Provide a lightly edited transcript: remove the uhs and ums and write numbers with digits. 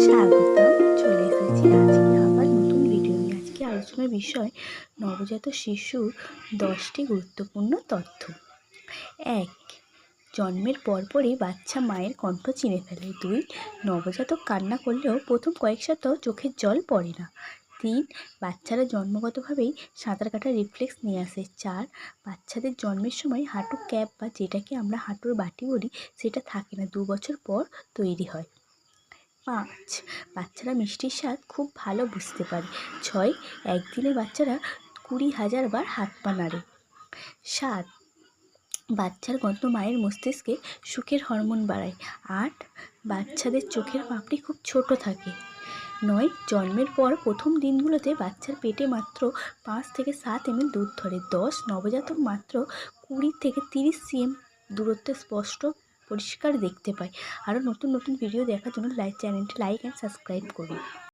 স্বাগতম। চলে এসেছি আজকে আবার নতুন ভিডিও নিয়ে। আজকে আলোচনার বিষয় নবজাত শিশুর 10টি গুরুত্বপূর্ণ তথ্য। 1. জন্মের পরপরই বাচ্চা মায়ের কণ্ঠ চিনে ফেলে। 2. নবজাতক কান্না করলেও প্রথম কয়েক সপ্তাহ চোখের জল পড়ে না। 3. বাচ্চারা জন্মগতভাবেই সাঁতার কাটার রিফ্লেক্স নিয়ে আসে। 4. বাচ্চাদের জন্মের সময় হাঁটু ক্যাপ বা যেটাকে আমরা হাঁটুর বাটি বলি সেটা থাকে না, 2 বছর পর তৈরি হয়। 5. বাচ্চারা মিষ্টির স্বাদ খুব ভালো বুঝতে পারে। 6. একদিনে বাচ্চারা 20,000 বার হাত পা নাড়ে। 7. বাচ্চার গন্ধ মায়ের মস্তিষ্কে সুখের হরমোন বাড়ায়। 8. বাচ্চাদের চোখের পাপড়ি খুব ছোট থাকে। 9. জন্মের পর প্রথম দিনগুলোতে বাচ্চার পেটে মাত্র 5 থেকে 7 ml দুধ ধরে। 10. নবজাতক মাত্র 20 থেকে 30 cm দূরত্বে স্পষ্ট পরিষ্কার দেখতে পায়। আরও নতুন নতুন ভিডিও দেখার জন্য চ্যানেলটি লাইক অ্যান্ড সাবস্ক্রাইব করুন।